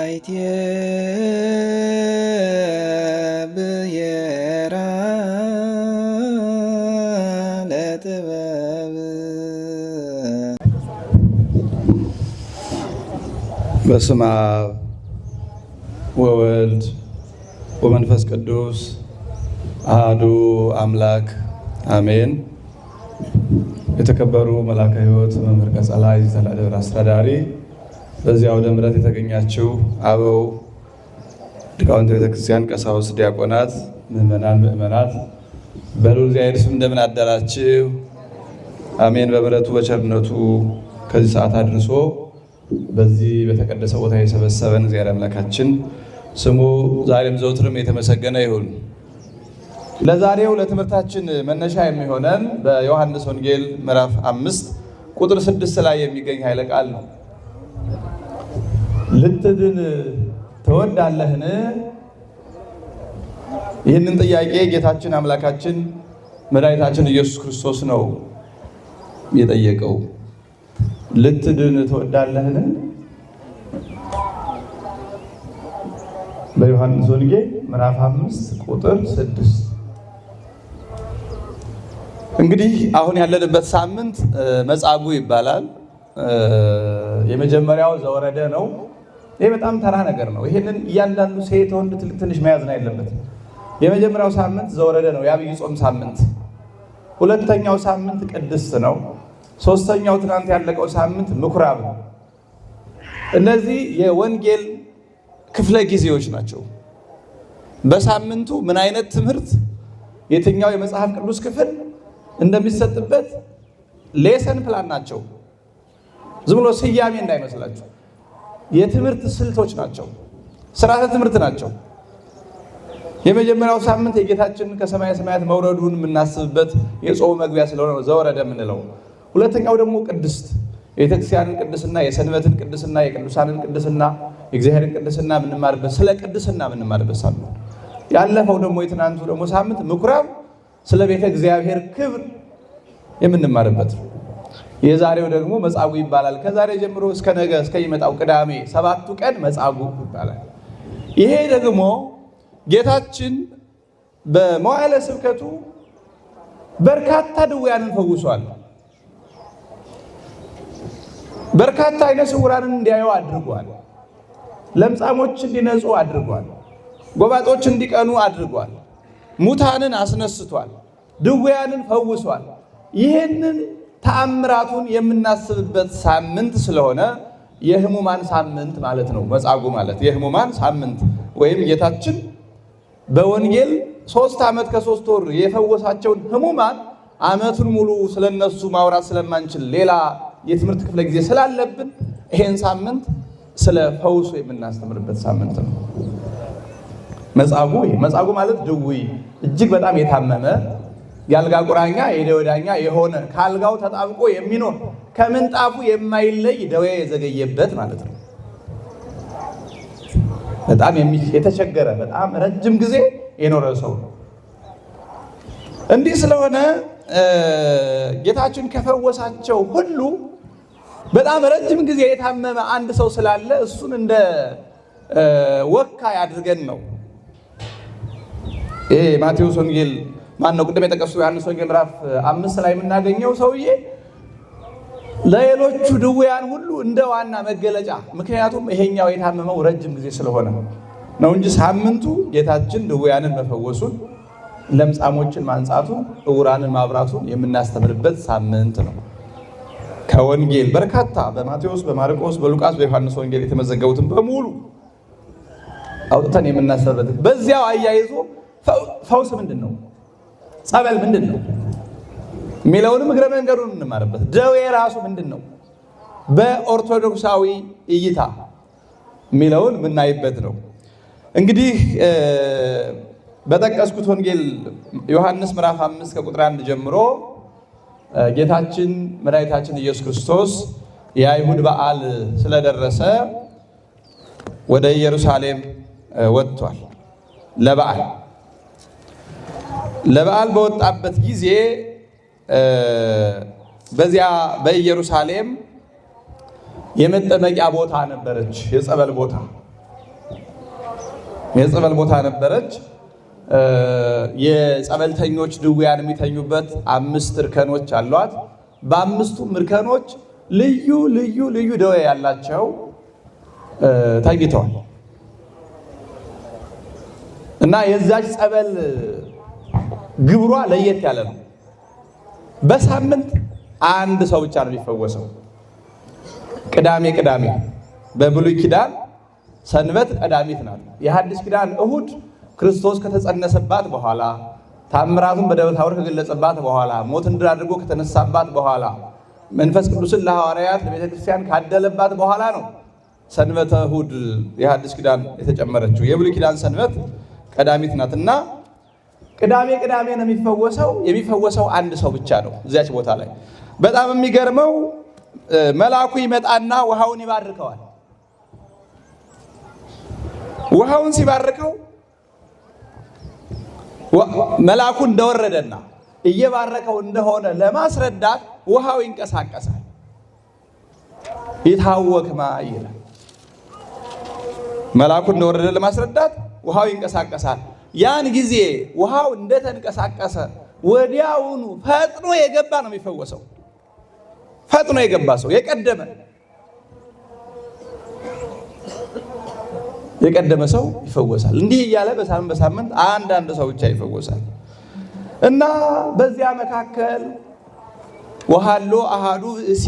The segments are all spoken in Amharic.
አይቴ ብሔራ ለጥበብ በስመ አብ ወወልድ ወመንፈስ ቅዱስ አሐዱ አምላክ አሜን። የተከበሩ መልአከ ሕይወት መምህር ቀጸላይ ዘተላደብር አስተዳዳሪ፣ በዚህ አውደ ምሕረት የተገኛችሁ አበው ሊቃውንተ ቤተክርስቲያን፣ ቀሳውስት፣ ዲያቆናት፣ ምዕመናት በልዑል እግዚአብሔር ስም እንደምን አደራችሁ? አሜን። በምሕረቱ በቸርነቱ ከዚህ ሰዓት አድርሶ በዚህ በተቀደሰ ቦታ የሰበሰበን እግዚአብሔር አምላካችን ስሙ ዛሬም ዘውትርም የተመሰገነ ይሁን። ለዛሬው ለትምህርታችን መነሻ የሚሆነን በዮሐንስ ወንጌል ምዕራፍ 5 ቁጥር 6 ላይ የሚገኝ ኃይለ ቃል ነው። ልትድን ትወዳለህን? ይህንን ጥያቄ ጌታችን አምላካችን መድኃኒታችን ኢየሱስ ክርስቶስ ነው የጠየቀው። ልትድን ትወዳለህን? በዮሐንስ ወንጌል ምዕራፍ 5 ቁጥር 6። እንግዲህ አሁን ያለንበት ሳምንት መጻጉዕ ይባላል። የመጀመሪያው ዘወረደ ነው። ይሄ በጣም ተራ ነገር ነው። ይሄንን እያንዳንዱ ሴት ወንድ ትልቅ ትንሽ መያዝ ነው ያለበትም። የመጀመሪያው ሳምንት ዘወረደ ነው፣ የዐቢይ ጾም ሳምንት። ሁለተኛው ሳምንት ቅድስት ነው። ሶስተኛው ትናንት ያለቀው ሳምንት ምኩራብ ነው። እነዚህ የወንጌል ክፍለ ጊዜዎች ናቸው። በሳምንቱ ምን አይነት ትምህርት የትኛው የመጽሐፍ ቅዱስ ክፍል እንደሚሰጥበት ሌሰን ፕላን ናቸው። ዝም ብሎ ስያሜ እንዳይመስላችሁ፣ የትምህርት ስልቶች ናቸው። ስርዓተ ትምህርት ናቸው። የመጀመሪያው ሳምንት የጌታችን ከሰማየ ሰማያት መውረዱን የምናስብበት የጾሙ መግቢያ ስለሆነ ነው ዘወረደ የምንለው። ሁለተኛው ደግሞ ቅድስት፣ የቤተክርስቲያንን ቅድስና፣ የሰንበትን ቅድስና፣ የቅዱሳንን ቅድስና፣ የእግዚአብሔርን ቅድስና የምንማርበት፣ ስለ ቅድስና የምንማርበት ሳምንት። ያለፈው ደግሞ የትናንቱ ደግሞ ሳምንት ምኩራብ፣ ስለ ቤተ እግዚአብሔር ክብር የምንማርበት ነው። የዛሬው ደግሞ መጻጉዕ ይባላል። ከዛሬ ጀምሮ እስከ ነገ እስከሚመጣው ቅዳሜ 7ቱ ቀን መጻጉዕ ይባላል። ይሄ ደግሞ ጌታችን በመዋዕለ ስብከቱ በርካታ ድውያንን ፈውሷል። በርካታ ዓይነ ስውራንን እንዲያዩ አድርጓል። ለምጻሞች እንዲነጹ አድርጓል። ጎባጦች እንዲቀኑ አድርጓል። ሙታንን አስነስቷል። ድውያንን ፈውሷል። ይህንን ተአምራቱን የምናስብበት ሳምንት ስለሆነ የሕሙማን ሳምንት ማለት ነው። መጻጉዕ ማለት የሕሙማን ሳምንት ወይም ጌታችን በወንጌል 3 ዓመት ከ3 ወር የፈወሳቸውን ሕሙማን ዓመቱን ሙሉ ስለነሱ ማውራት ስለማንችል ሌላ የትምህርት ክፍለ ጊዜ ስላለብን ይሄን ሳምንት ስለ ፈውሱ የምናስተምርበት ሳምንት ነው። መጻጉዕ ማለት ድውይ፣ እጅግ በጣም የታመመ የአልጋ ቁራኛ የደዌ ዳኛ የሆነ ከአልጋው ተጣብቆ የሚኖር ከምንጣፉ የማይለይ ደዌ የዘገየበት ማለት ነው። በጣም የተቸገረ በጣም ረጅም ጊዜ የኖረ ሰው ነው። እንዲህ ስለሆነ ጌታችን ከፈወሳቸው ሁሉ በጣም ረጅም ጊዜ የታመመ አንድ ሰው ስላለ እሱን እንደ ወካይ አድርገን ነው ይሄ ማቴዎስ ወንጌል ማነው ቅድም የጠቀሱ ዮሐንስ ወንጌል ምዕራፍ 5 ላይ የምናገኘው ሰውዬ ለሌሎቹ ድውያን ሁሉ እንደ ዋና መገለጫ። ምክንያቱም ይሄኛው የታመመው ረጅም ጊዜ ስለሆነ ነው እንጂ ሳምንቱ ጌታችን ድውያንን መፈወሱን፣ ለምጻሞችን ማንጻቱን፣ ዕውራንን ማብራቱን የምናስተምርበት ሳምንት ነው። ከወንጌል በርካታ በማቴዎስ፣ በማርቆስ፣ በሉቃስ፣ በዮሐንስ ወንጌል የተመዘገቡትን በሙሉ አውጥተን የምናስተምርበት። በዚያው አያይዞ ፈውስ ምንድን ነው፣ ጸበል ምንድን ነው የሚለውንም እግረ መንገዱን እንማርበት። ደዌ ራሱ ምንድን ነው በኦርቶዶክሳዊ እይታ የሚለውን የምናይበት ነው። እንግዲህ በጠቀስኩት ወንጌል ዮሐንስ ምዕራፍ 5 ከቁጥር 1 ጀምሮ ጌታችን መድኃኒታችን ኢየሱስ ክርስቶስ የአይሁድ በዓል ስለደረሰ ወደ ኢየሩሳሌም ወጥቷል። ለበዓል በወጣበት ጊዜ በዚያ በኢየሩሳሌም የመጠመቂያ ቦታ ነበረች፣ የጸበል ቦታ። የጸበል ቦታ ነበረች። የጸበልተኞች ድውያን የሚተኙበት 5 እርከኖች አሏት። በ5ቱም እርከኖች ልዩ ልዩ ልዩ ደዌ ያላቸው ተኝተዋል። እና የዛች ጸበል ግብሯ ለየት ያለ ነው። በሳምንት አንድ ሰው ብቻ ነው የሚፈወሰው። ቅዳሜ ቅዳሜ በብሉይ ኪዳን ሰንበት ቀዳሚት ናት። የሐዲስ ኪዳን እሁድ ክርስቶስ ከተጸነሰባት በኋላ ታምራቱን በደብረ ታቦር ከገለጸባት በኋላ ሞትን ድል አድርጎ ከተነሳባት በኋላ መንፈስ ቅዱስን ለሐዋርያት ለቤተ ክርስቲያን ካደለባት በኋላ ነው ሰንበተ እሁድ የሐዲስ ኪዳን የተጨመረችው። የብሉይ ኪዳን ሰንበት ቀዳሚት ናትና ቅዳሜ ቅዳሜ ነው የሚፈወሰው። የሚፈወሰው አንድ ሰው ብቻ ነው እዚያች ቦታ ላይ። በጣም የሚገርመው መልአኩ ይመጣና ውሃውን ይባርከዋል። ውሃውን ሲባርከው መልአኩ እንደወረደና እየባረከው እንደሆነ ለማስረዳት ውሃው ይንቀሳቀሳል። ይታወክማ ይላል። መልአኩ እንደወረደ ለማስረዳት ውሃው ይንቀሳቀሳል። ያን ጊዜ ውሃው እንደተንቀሳቀሰ ወዲያውኑ ፈጥኖ የገባ ነው የሚፈወሰው። ፈጥኖ የገባ ሰው የቀደመ ሰው ይፈወሳል። እንዲህ እያለ በሳምንት አንድ ሰው ብቻ ይፈወሳል። እና በዚያ መካከል ወሃሎ አሃዱ ብእሲ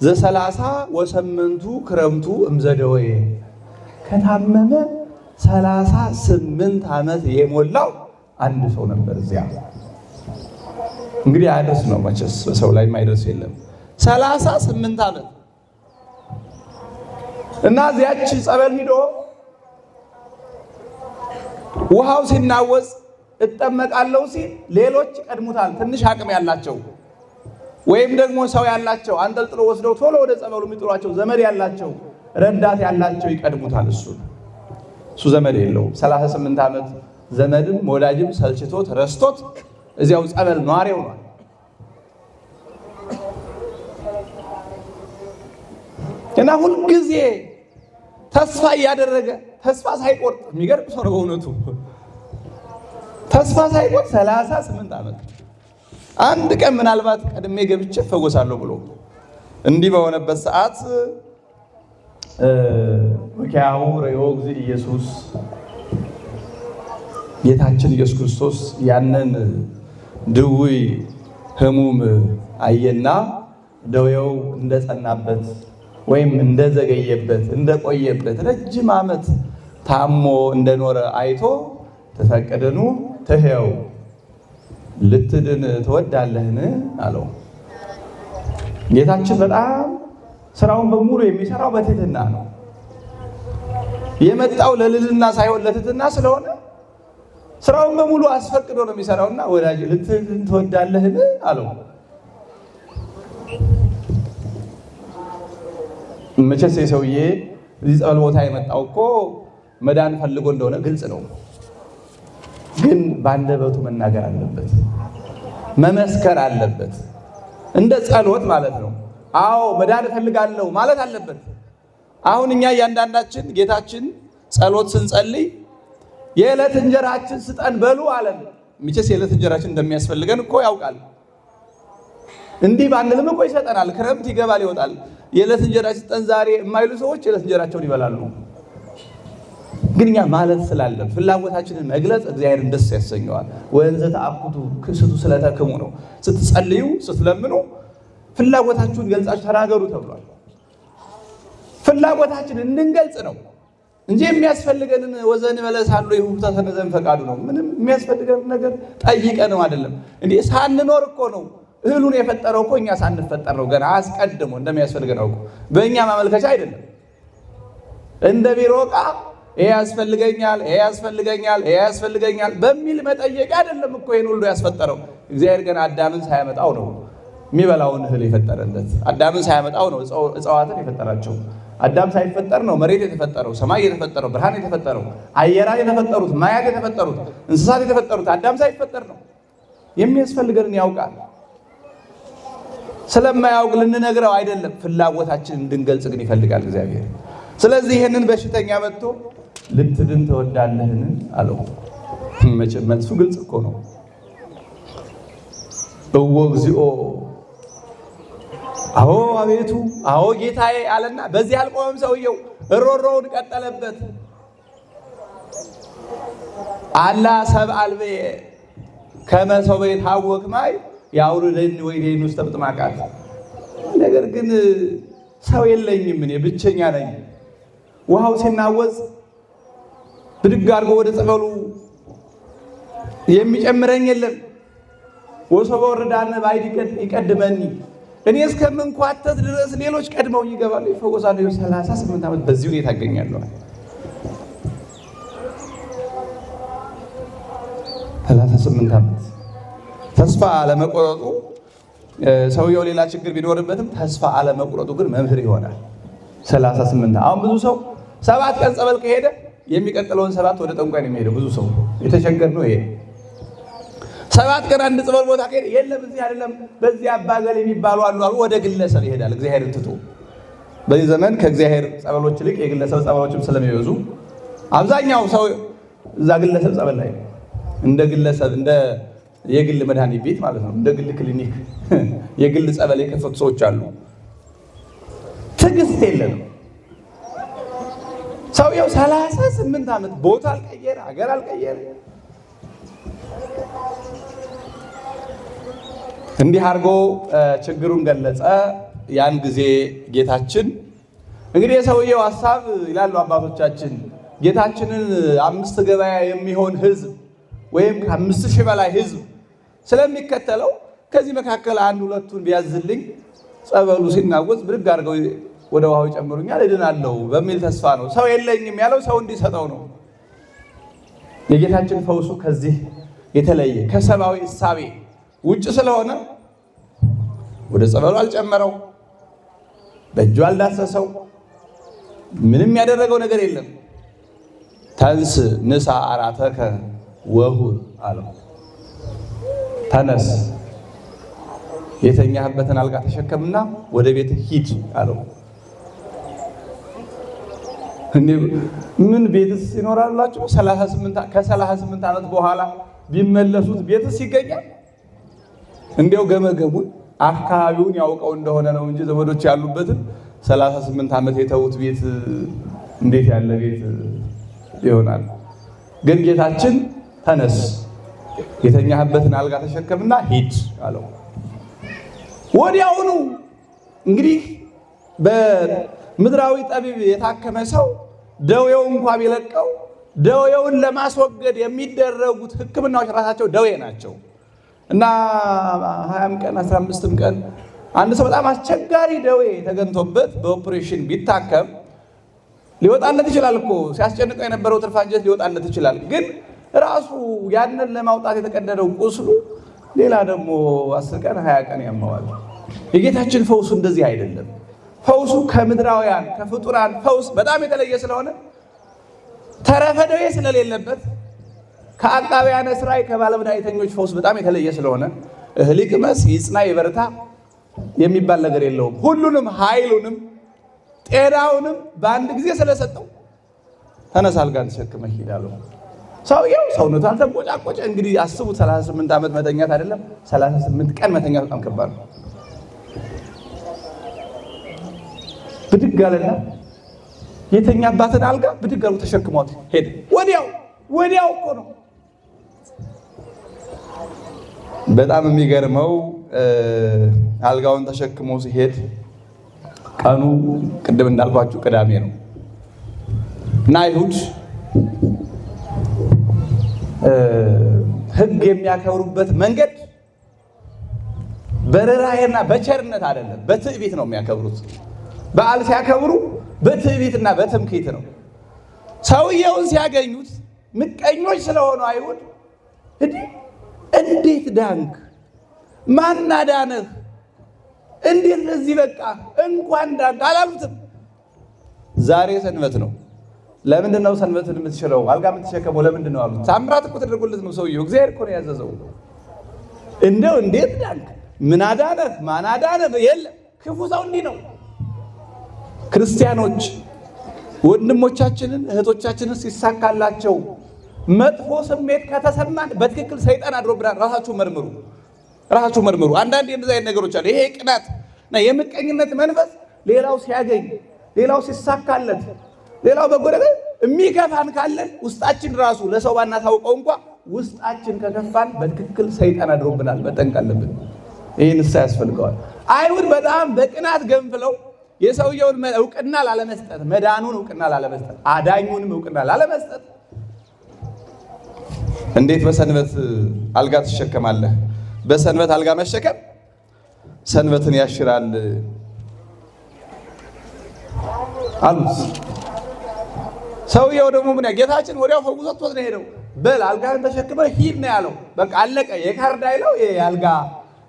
ዘ38 ክረምቱ እምዘደወየ ከታመመ 38 ዓመት የሞላው አንድ ሰው ነበር እዚያ። እንግዲህ አያደርስ ነው መቼስ በሰው ላይ የማይደርስ የለም። 38 ዓመት እና እዚያች ጸበል ሂዶ ውሃው ሲናወጽ እጠመቃለሁ ሲል ሌሎች ቀድሙታል። ትንሽ አቅም ያላቸው ወይም ደግሞ ሰው ያላቸው አንጠልጥሎ ወስደው ቶሎ ወደ ጸበሉ የሚጥሏቸው ዘመድ ያላቸው ረዳት ያላቸው ይቀድሙታል። እሱ ዘመድ የለውም። 38 ዓመት ዘመድም ወዳጅም ሰልችቶት ረስቶት እዚያው ጸበል ኗሪ ሆኗል። እና ሁልጊዜ ተስፋ እያደረገ ተስፋ ሳይቆርጥ የሚገርም ሰው ነው በእውነቱ። ተስፋ ሳይቆርጥ 38 ዓመት አንድ ቀን ምናልባት ቀድሜ ገብቼ እፈወሳለሁ ብሎ እንዲህ በሆነበት ሰዓት ወኪያሁ ረዮ እግዚእ ኢየሱስ ጌታችን ኢየሱስ ክርስቶስ ያንን ድውይ ህሙም አየና ደዌው እንደጸናበት ወይም እንደዘገየበት እንደቆየበት ረጅም ዓመት ታሞ እንደኖረ አይቶ ተፈቀደኑ ትሕየው ልትድን ትወዳለህን አለው። ጌታችን በጣም ስራውን በሙሉ የሚሰራው በትህትና ነው። የመጣው ለልልና ሳይሆን ለትህትና ስለሆነ ስራውን በሙሉ አስፈቅዶ ነው የሚሰራውና ወዳጅ ልትድን ትወዳለህን አለው። መቼስ የሰውዬ እዚህ ጸበል ቦታ የመጣው እኮ መዳን ፈልጎ እንደሆነ ግልጽ ነው። ግን በአንደበቱ መናገር አለበት፣ መመስከር አለበት። እንደ ጸሎት ማለት ነው። አዎ መዳን እፈልጋለሁ ማለት አለበት። አሁን እኛ እያንዳንዳችን ጌታችን ጸሎት ስንጸልይ የዕለት እንጀራችን ስጠን በሉ አለን። መቼስ የዕለት እንጀራችን እንደሚያስፈልገን እኮ ያውቃል። እንዲህ ባንልም እኮ ይሰጠናል። ክረምት ይገባል ይወጣል። የዕለት እንጀራችን ስጠን ዛሬ የማይሉ ሰዎች የዕለት እንጀራቸውን ይበላሉ። ግን እኛ ማለት ስላለን ፍላጎታችንን መግለጽ እግዚአብሔርን ደስ ያሰኘዋል። ወንዘ ተአኩቱ ክስቱ ስለተክሙ ነው። ስትጸልዩ ስትለምኑ ፍላጎታችሁን ገልጻችሁ ተናገሩ ተብሏል። ፍላጎታችንን እንድንገልጽ ነው እንጂ የሚያስፈልገንን ወዘን መለሳሉ ይሁንታ ተነዘን ፈቃዱ ነው። ምንም የሚያስፈልገን ነገር ጠይቀ ነው አይደለም እንዴ። ሳንኖር እኮ ነው እህሉን የፈጠረው እኮ እኛ ሳንፈጠር ነው። ገና አስቀድሞ እንደሚያስፈልገን ነው እኮ በእኛ ማመልከቻ አይደለም። እንደ ቢሮ ዕቃ ይሄ ያስፈልገኛል፣ ይሄ ያስፈልገኛል፣ ይሄ ያስፈልገኛል በሚል መጠየቅ አይደለም እኮ ይሄን ሁሉ ያስፈጠረው። እግዚአብሔር ገና አዳምን ሳያመጣው ነው የሚበላውን እህል የፈጠረለት። አዳምን ሳያመጣው ነው እጽዋትን የፈጠራቸው። አዳም ሳይፈጠር ነው መሬት የተፈጠረው፣ ሰማይ የተፈጠረው፣ ብርሃን የተፈጠረው፣ አየራት የተፈጠሩት፣ ማያት የተፈጠሩት፣ እንስሳት የተፈጠሩት። አዳም ሳይፈጠር ነው። የሚያስፈልገንን ያውቃል። ስለማያውቅ ልንነግረው አይደለም፣ ፍላጎታችንን እንድንገልጽ ግን ይፈልጋል እግዚአብሔር። ስለዚህ ይህንን በሽተኛ መጥቶ ልትድን ትወዳለህን አለው። መቼም መልሱ ግልጽ እኮ ነው። እወ እግዚኦ፣ አዎ አቤቱ፣ አዎ ጌታዬ አለና በዚህ አልቆመም። ሰውየው ሮሮውን ቀጠለበት። አላ ሰብአ አልብየ ከመ ሰው የታወክ ማይ ያውርደኒ ወይኔን ውስጥ ተብጥማቃት። ነገር ግን ሰው የለኝም፣ እኔ ብቸኛ ነኝ። ውሃው ሲናወጽ ብድግ አድርጎ ወደ ጸበሉ የሚጨምረኝ የለም። ወሶበ ወረዳነ ባይድ ይቀድመኒ፣ እኔ እስከምንኳተት ድረስ ሌሎች ቀድመው ይገባሉ፣ ይፈወሳሉ። 38 ዓመት በዚህ ሁኔታ አገኛለሁ። 38 ዓመት ተስፋ አለመቁረጡ፣ ሰውየው ሌላ ችግር ቢኖርበትም ተስፋ አለመቁረጡ ግን መምህር ይሆናል። 38 አሁን ብዙ ሰው 7 ቀን ጸበል ከሄደ የሚቀጥለውን 7 ወደ ጠንቋይ ነው የሚሄደው። ብዙ ሰው የተቸገረ ነው ይሄ። 7 ቀን አንድ ጸበል ቦታ ከሄደ የለም እዚህ አይደለም በዚህ አባገል የሚባሉ አሉ ወደ ግለሰብ ይሄዳል። እግዚአብሔር ትቶ በዚህ ዘመን ከእግዚአብሔር ጸበሎች ይልቅ የግለሰብ ጸበሎችም ስለሚበዙ አብዛኛው ሰው እዛ ግለሰብ ጸበል ላይ እንደ ግለሰብ እንደ የግል መድኃኒት ቤት ማለት ነው፣ እንደ ግል ክሊኒክ የግል ጸበል የከፈቱ ሰዎች አሉ። ትዕግስት የለንም። ሰውየው 38 ዓመት ቦታ አልቀየረ፣ ሀገር አልቀየረ። እንዲህ አድርጎ ችግሩን ገለጸ። ያን ጊዜ ጌታችን እንግዲህ የሰውየው ሐሳብ ይላሉ አባቶቻችን ጌታችንን 5 ገበያ የሚሆን ሕዝብ ወይም ከ5000 በላይ ሕዝብ ስለሚከተለው ከዚህ መካከል 1-2ቱን ቢያዝልኝ ጸበሉ ሲናወጽ ብድግ አድርገው ወደ ውሃው ይጨምሩኛል እድናለሁ በሚል ተስፋ ነው። ሰው የለኝም ያለው ሰው እንዲሰጠው ነው። የጌታችን ፈውሱ ከዚህ የተለየ ከሰብአዊ እሳቤ ውጭ ስለሆነ ወደ ጸበሉ አልጨመረው፣ በእጁ አልዳሰሰው፣ ምንም ያደረገው ነገር የለም። ተንስ ንሳ አራተከ ወሁር አለው። ተነስ የተኛህበትን አልጋ ተሸከምና ወደ ቤት ሂድ አለው። ምን ቤትስ ይኖራላችሁ? ከ38 ዓመት በኋላ ቢመለሱት ቤትስ ይገኛል? እንዲያው ገመገሙን አካባቢውን ያውቀው እንደሆነ ነው እንጂ ዘመዶች ያሉበትን 38 ዓመት የተውት ቤት እንዴት ያለ ቤት ይሆናል? ግን ጌታችን ተነስ የተኛህበትን አልጋ ተሸከምና ሂድ አለው። ወዲያውኑ እንግዲህ በምድራዊ ጠቢብ የታከመ ሰው ደዌው እንኳን ቢለቀው ደዌውን ለማስወገድ የሚደረጉት ሕክምናዎች ራሳቸው ደዌ ናቸው እና 20 ቀን 15 ቀን አንድ ሰው በጣም አስቸጋሪ ደዌ ተገኝቶበት በኦፕሬሽን ቢታከም ሊወጣለት ይችላል እኮ ሲያስጨንቀው የነበረው ትርፍ አንጀት ሊወጣለት ይችላል። ግን ራሱ ያንን ለማውጣት የተቀደደው ቁስሉ ሌላ ደግሞ 10 ቀን 20 ቀን ያመዋል። የጌታችን ፈውሱ እንደዚህ አይደለም። ፈውሱ ከምድራውያን ከፍጡራን ፈውስ በጣም የተለየ ስለሆነ ተረፈ ደዌ ስለሌለበት ከአቃቢያነ ሥራይ ከባለመድኃኒተኞች ፈውስ በጣም የተለየ ስለሆነ እህል ይቅመስ ይጽና ይበርታ የሚባል ነገር የለውም። ሁሉንም ኃይሉንም ጤናውንም በአንድ ጊዜ ስለሰጠው ተነሳ አልጋን ተሸክመህ ሂድ አለው። ሰውየው ሰውነቱ አልተንቆጫቆጨ። እንግዲህ አስቡት 38 ዓመት መተኛት አይደለም 38 ቀን መተኛት በጣም ከባድ ነው። ብድግ አለና የተኛባትን አልጋ ብድግ አሉ ተሸክሟት ሄደ። ወዲያው እኮ ነው። በጣም የሚገርመው አልጋውን ተሸክሞ ሲሄድ ቀኑ ቅድም እንዳልኳችሁ ቅዳሜ ነው እና አይሁድ ሕግ የሚያከብሩበት መንገድ በርህራሄና በቸርነት አይደለም፣ በትዕቢት ነው የሚያከብሩት። በዓል ሲያከብሩ በትዕቢትና በትምክህት ነው። ሰውየውን ሲያገኙት ምቀኞች ስለሆኑ አይሁድ እንዴት ዳንክ? ማን አዳነህ? እንዴት ለዚህ በቃ እንኳን ዳንክ አላሉትም። ዛሬ ሰንበት ነው። ለምንድን ነው ሰንበትን የምትሽረው? አልጋ የምትሸከመው ለምንድን ነው አሉት። ታምራት እኮ ተደርጎለት ነው ሰውየው። እግዚአብሔር እኮ ነው ያዘዘው። እንደው እንዴት ዳንክ? ምን አዳነህ? ማን አዳነህ? የለም። ክፉ ሰው እንዲህ ነው። ክርስቲያኖች ወንድሞቻችንን እህቶቻችንን ሲሳካላቸው መጥፎ ስሜት ከተሰማን በትክክል ሰይጣን አድሮብናል። ራሳችሁ መርምሩ። አንዳንዴ እንደዚህ አይነት ነገሮች አሉ። ይሄ ቅናት እና የምቀኝነት መንፈስ ሌላው ሲያገኝ፣ ሌላው ሲሳካለት፣ ሌላው በጎደለ የሚከፋን ካለን ውስጣችን ራሱ ለሰው ባናታውቀው እንኳን ውስጣችን ከከፋን በትክክል ሰይጣን አድሮብናል። መጠንቀቅ አለብን። ይህን ንስሐ ያስፈልገዋል። አይሁድ በጣም በቅናት ገንፍለው የሰውየውን እውቅና ላለመስጠት፣ መዳኑን እውቅና ላለመስጠት፣ አዳኙንም እውቅና ላለመስጠት እንዴት በሰንበት አልጋ ትሸከማለህ? በሰንበት አልጋ መሸከም ሰንበትን ያሽራል አሉት። ሰውየው ደግሞ ምን ጌታችን ወዲያው ፈውሶት ነው ሄደው በል አልጋህን ተሸክመህ ሂድ ነው ያለው። በቃ አለቀ። የካርድ አይለው የአልጋ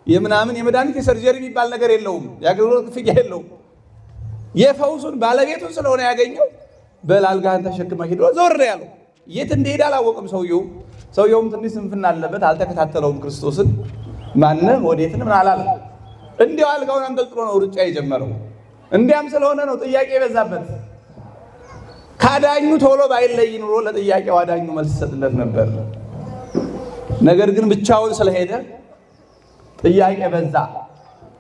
የምናምን የመድኃኒት የሰርጀሪ የሚባል ነገር የለውም። የአገልግሎት ክፍያ የለውም። የፈውሱን ባለቤቱን ስለሆነ ያገኘው በል አልጋህን ተሸክመህ ሂድ ዞር ነው ያለው። የት እንደሄደ አላወቅም ሰውየውም ትንሽ ስንፍና አለበት። አልተከታተለውም ክርስቶስን። ማነህ ወዴትን ምን አላለም። እንዲያው አልጋውን አንጠልጥሎ ነው ሩጫ የጀመረው። እንዲያም ስለሆነ ነው ጥያቄ የበዛበት። ካዳኙ ቶሎ ባይለይ ኑሮ ለጥያቄው አዳኙ መልስ ይሰጥለት ነበር። ነገር ግን ብቻውን ስለሄደ ጥያቄ በዛ።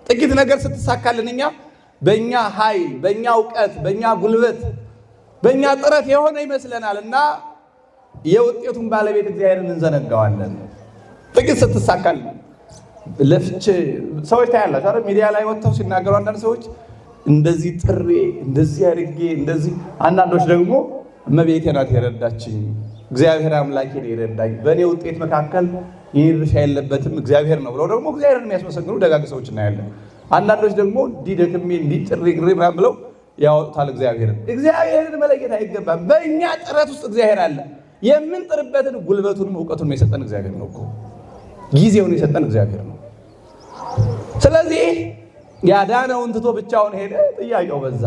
ጥቂት ነገር ስትሳካልን እኛ በእኛ ኃይል፣ በእኛ እውቀት፣ በእኛ ጉልበት፣ በእኛ ጥረት የሆነ ይመስለናል እና የውጤቱን ባለቤት እግዚአብሔርን እንዘነጋዋለን። ጥቂት ስትሳካልን ለፍቼ ሰዎች ታያላችሁ አይደል? ሚዲያ ላይ ወጥተው ሲናገሩ አንዳንድ ሰዎች እንደዚህ ጥሬ እንደዚህ አድርጌ እንደዚህ፣ አንዳንዶች ደግሞ እመቤቴ ናት የረዳችኝ፣ እግዚአብሔር አምላኬ ነው የረዳኝ፣ በእኔ ውጤት መካከል ይህ ድርሻ የለበትም እግዚአብሔር ነው ብለው ደግሞ እግዚአብሔርን የሚያስመሰግኑ ደጋግ ሰዎች እናያለን። አንዳንዶች ደግሞ እንዲህ ደክሜ እንዲህ ጥሬ ግሬ ምናምን ብለው ያወጡታል እግዚአብሔርን። እግዚአብሔርን መለየት አይገባም። በእኛ ጥረት ውስጥ እግዚአብሔር አለ። የምንጥርበትን ጉልበቱንም እውቀቱንም የሰጠን እግዚአብሔር ነው እኮ። ጊዜውን የሰጠን እግዚአብሔር ነው። ስለዚህ ያዳነውን ትቶ ብቻውን ሄደ። ጥያቄው በዛ።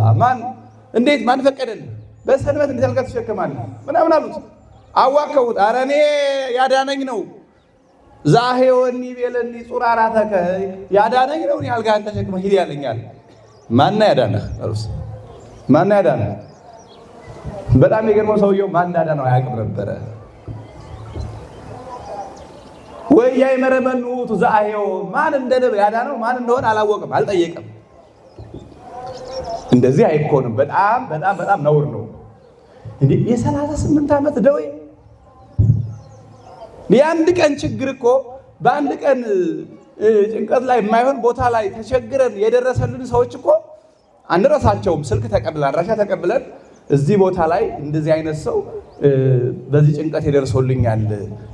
እንዴት ማን ፈቀደልህ? በሰንበት እንዴት አልጋ ትሸከማለህ? ምናምን አሉት። አዋከቡት። ኧረ እኔ ያዳነኝ ነው ዛሄወኒ ቤለኒ ጹራራተከ ያዳነኝ ነው እኔ አልጋህን ተሸክመህ ሂድ ያለኛል። ማን ያዳነህ? ማን ያዳነህ? በጣም የገርመው ሰውየው ማን እንዳዳነው አያውቅም ነበረ። ወያይ መረመኑ ዛሄው ማን ያዳነው ማን እንደሆነ አላወቅም፣ አልጠየቅም። እንደዚህ አይኮንም። በጣም በጣም በጣም ነውር ነው። እንዴ የ38 ዓመት ደዌ የአንድ ቀን ችግር እኮ በአንድ ቀን ጭንቀት ላይ የማይሆን ቦታ ላይ ተቸግረን የደረሰልን ሰዎች እኮ አንረሳቸውም። ስልክ ተቀብለን አድራሻ ተቀብለን እዚህ ቦታ ላይ እንደዚህ አይነት ሰው በዚህ ጭንቀት ይደርሶልኛል፣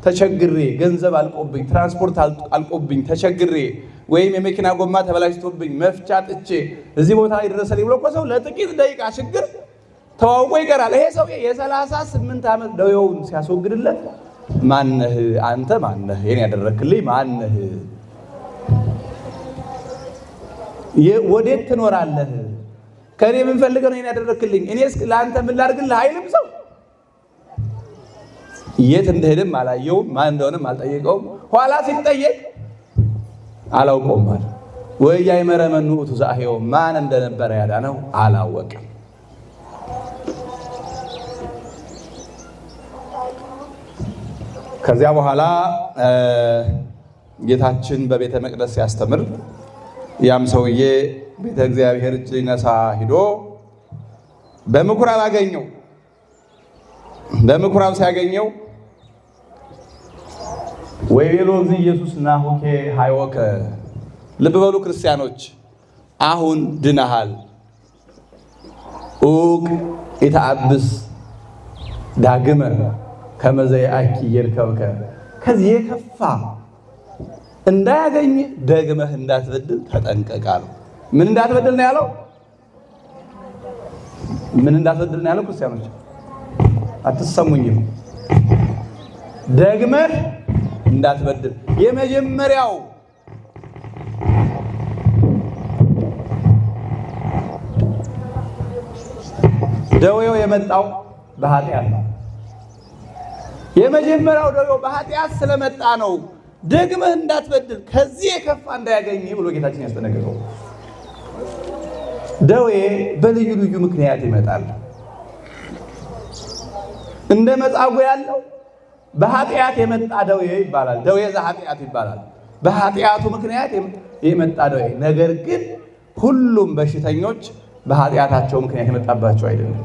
ተቸግሬ ገንዘብ አልቆብኝ፣ ትራንስፖርት አልቆብኝ፣ ተቸግሬ ወይም የመኪና ጎማ ተበላሽቶብኝ መፍቻ ጥቼ እዚህ ቦታ ላይ ደረሰልኝ ብሎ እኮ ሰው ለጥቂት ደቂቃ ችግር ተዋውቆ ይቀራል። ይሄ ሰው የ38 ዓመት ደዌውን ሲያስወግድለት ማነህ አንተ? ማነህ ይሄን ያደረክልኝ? ማነህ? ወዴት ትኖራለህ? ከኔ ምን ፈልገህ ነው ይሄን ያደረክልኝ? እኔስ ለአንተ ምን ላድርግልህ አይልም ሰው። የት እንደሄደም አላየውም፣ ማን እንደሆነም አልጠየቀውም። ኋላ ሲጠየቅ አላውቀውም አለ። ወያይ መረመኑ ዛሄው ማን እንደነበረ ያዳነው አላወቀም። ከዚያ በኋላ ጌታችን በቤተ መቅደስ ሲያስተምር ያም ሰውዬ ቤተ እግዚአብሔር እጅ ሊነሳ ሂዶ በምኩራብ አገኘው። በምኩራብ ሲያገኘው ወይቤሎ እግዚእ ኢየሱስ ናሁኬ ሃይወከ። ልብ በሉ ክርስቲያኖች፣ አሁን ድነሃል። ኡቅ ኢተአብስ ዳግመ ከመዘይአኪ ይርከብከ። ከዚህ የከፋ እንዳያገኝ ደግመህ እንዳትበድል ተጠንቀቅ አለው። ምን እንዳትበድል ነው ያለው? ምን እንዳትበድል ነው ያለው? ክርስቲያኖች አትሰሙኝም? ደግመህ እንዳትበድል። የመጀመሪያው ደዌው የመጣው በኃጢአት ነው። የመጀመሪያው ደዌው በኃጢአት ስለመጣ ነው። ደግመህ እንዳትበድል ከዚህ የከፋ እንዳያገኝ ብሎ ጌታችን ያስጠነቀቀው። ደዌ በልዩ ልዩ ምክንያት ይመጣል። እንደ መጻጉዕ ያለው በኃጢአት የመጣ ደዌ ይባላል። ደዌ ዘኃጢአት ይባላል። በኃጢአቱ ምክንያት የመጣ ደዌ። ነገር ግን ሁሉም በሽተኞች በኃጢአታቸው ምክንያት የመጣባቸው አይደለም።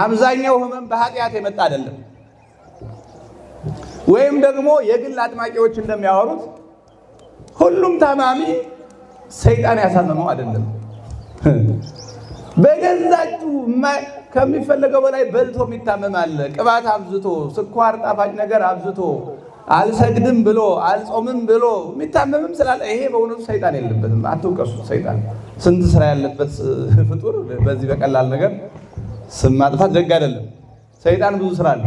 አብዛኛው ህመም በኃጢአት የመጣ አይደለም። ወይም ደግሞ የግል አጥማቂዎች እንደሚያወሩት ሁሉም ታማሚ ሰይጣን ያሳመመው አይደለም። በገዛችሁ ከሚፈለገው በላይ በልቶ የሚታመም አለ። ቅባት አብዝቶ፣ ስኳር፣ ጣፋጭ ነገር አብዝቶ፣ አልሰግድም ብሎ አልጾምም ብሎ የሚታመምም ስላለ ይሄ በእውነቱ ሰይጣን የለበትም። አትውቀሱት። ሰይጣን ስንት ስራ ያለበት ፍጡር በዚህ በቀላል ነገር ስም ማጥፋት ደግ አይደለም። ሰይጣን ብዙ ስራ አለ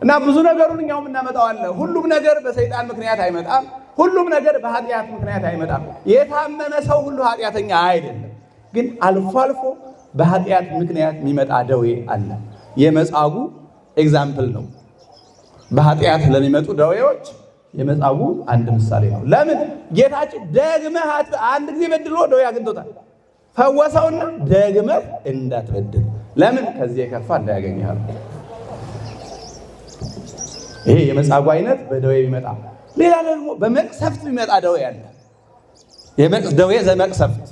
እና ብዙ ነገሩን እኛውም እናመጣዋለን። ሁሉም ነገር በሰይጣን ምክንያት አይመጣም። ሁሉም ነገር በኃጢአት ምክንያት አይመጣም። የታመመ ሰው ሁሉ ኃጢአተኛ አይደለም። ግን አልፎ አልፎ በኃጢአት ምክንያት የሚመጣ ደዌ አለ። የመጻጉዕ ኤግዛምፕል ነው። በኃጢአት ለሚመጡ ደዌዎች የመጻጉዕ አንድ ምሳሌ ነው። ለምን ጌታችን ደግመህ አንድ ጊዜ በድሎ ደዌ አግኝቶታል። ፈወሰውና ደግመህ እንዳትበድል፣ ለምን ከዚህ የከፋ እንዳያገኝሃል። ይሄ የመጻጉዕ አይነት በደዌ ይመጣ። ሌላ ደግሞ በመቅሰፍት የሚመጣ ደዌ አለ። ደዌ ዘመቅሰፍት፣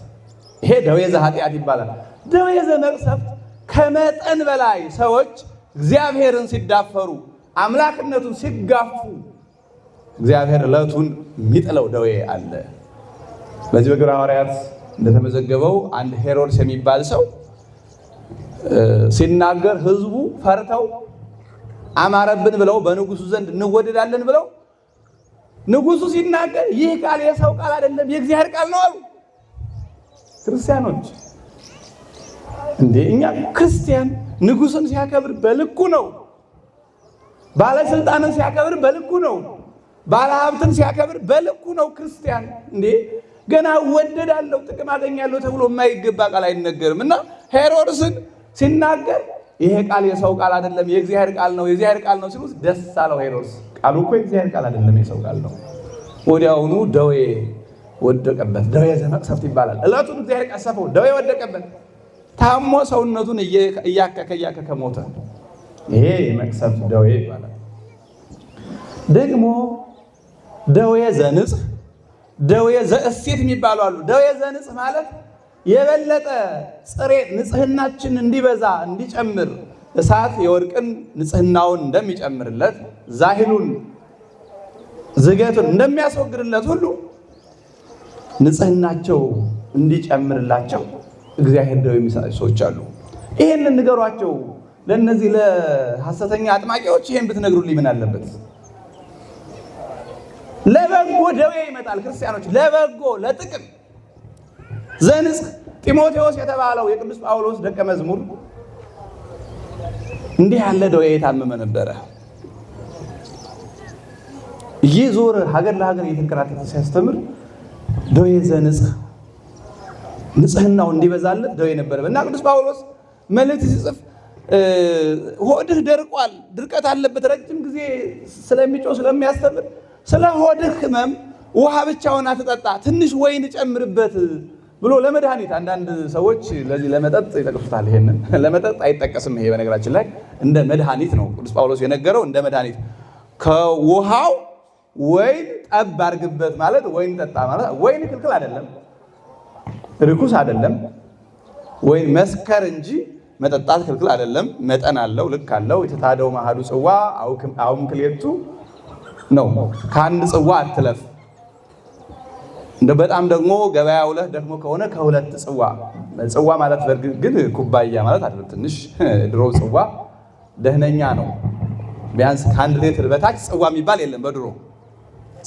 ይሄ ደዌ ዘኃጢአት ይባላል። ደዌ ዘመቅሰፍት ከመጠን በላይ ሰዎች እግዚአብሔርን ሲዳፈሩ፣ አምላክነቱን ሲጋፉ እግዚአብሔር ዕለቱን የሚጥለው ደዌ አለ። በዚህ በግብረ ሐዋርያት እንደተመዘገበው አንድ ሄሮድስ የሚባል ሰው ሲናገር ሕዝቡ ፈርተው አማረብን ብለው በንጉሱ ዘንድ እንወደዳለን ብለው ንጉሱ ሲናገር ይህ ቃል የሰው ቃል አይደለም የእግዚአብሔር ቃል ነው አሉ። ክርስቲያኖች እንዴ እኛ ክርስቲያን ንጉስን ሲያከብር በልኩ ነው። ባለስልጣንን ሲያከብር በልኩ ነው። ባለሀብትን ሲያከብር በልኩ ነው። ክርስቲያን እንዴ ገና እወደዳለሁ ጥቅም አገኛለሁ ተብሎ የማይገባ ቃል አይነገርም። እና ሄሮድስን ሲናገር ይሄ ቃል የሰው ቃል አይደለም የእግዚአብሔር ቃል ነው የእግዚአብሔር ቃል ነው ሲሉት ደስ አለው ሄሮድስ። ቃሉ እኮ የእግዚአብሔር ቃል አይደለም የሰው ቃል ነው። ወዲያውኑ ደዌ ወደቀበት። ደዌ ዘመቅሰፍት ይባላል። ዕለቱን እግዚአብሔር ቀሰፈው፣ ደዌ ወደቀበት። ታሞ ሰውነቱን እያከከ ሞተ። ይሄ የመቅሰፍት ደዌ ይባላል። ደግሞ ደዌ ዘንጽህ፣ ደዌ ዘእሴት የሚባሉ አሉ። ደዌ ዘንጽህ ማለት የበለጠ ጽሬት ንጽህናችን እንዲበዛ እንዲጨምር እሳት የወርቅን ንጽህናውን እንደሚጨምርለት ዛሂሉን ዝገቱን እንደሚያስወግድለት ሁሉ ንጽህናቸው እንዲጨምርላቸው እግዚአብሔር ደዌ የሚሰጣቸው ሰዎች አሉ። ይሄንን ንገሯቸው ለነዚህ ለሐሰተኛ አጥማቂዎች። ይሄን ብትነግሩልኝ ምን አለበት? ለበጎ ደዌ ይመጣል። ክርስቲያኖች ለበጎ ለጥቅም ዘንጽህ ጢሞቴዎስ የተባለው የቅዱስ ጳውሎስ ደቀ መዝሙር እንዲህ ያለ ደዌ የታመመ ነበረ። እየዞረ ሀገር ለሀገር እየተንከራተተ ሲያስተምር ደዌ ዘንጽህ ንጽህናው እንዲበዛለት ደዌ ነበረ እና ቅዱስ ጳውሎስ መልእክት ሲጽፍ ሆድህ ደርቋል፣ ድርቀት አለበት፣ ረጅም ጊዜ ስለሚጮህ ስለሚያስተምር ስለ ሆድህ ህመም ውሃ ብቻውን አትጠጣ፣ ትንሽ ወይን ጨምርበት ብሎ ለመድኃኒት። አንዳንድ ሰዎች ለዚህ ለመጠጥ ይጠቅሱታል። ይሄንን ለመጠጥ አይጠቀስም። ይሄ በነገራችን ላይ እንደ መድኃኒት ነው ቅዱስ ጳውሎስ የነገረው፣ እንደ መድኃኒት። ከውሃው ወይን ጠብ አድርግበት ማለት ወይን ጠጣ ማለት። ወይን ክልክል አይደለም፣ ርኩስ አይደለም። ወይን መስከር እንጂ መጠጣት ክልክል አይደለም። መጠን አለው፣ ልክ አለው። የተታደው ማሃዱ ጽዋ አውም ክሌቱ ነው። ከአንድ ጽዋ አትለፍ። እንደ በጣም ደግሞ ገበያ ውለህ ደግሞ ከሆነ ከሁለት ጽዋ። ጽዋ ማለት በርግጥ ግን ኩባያ ማለት አይደለም። ትንሽ ድሮ ጽዋ ደህነኛ ነው። ቢያንስ ከአንድ ሊትር በታች ጽዋ የሚባል የለም በድሮ።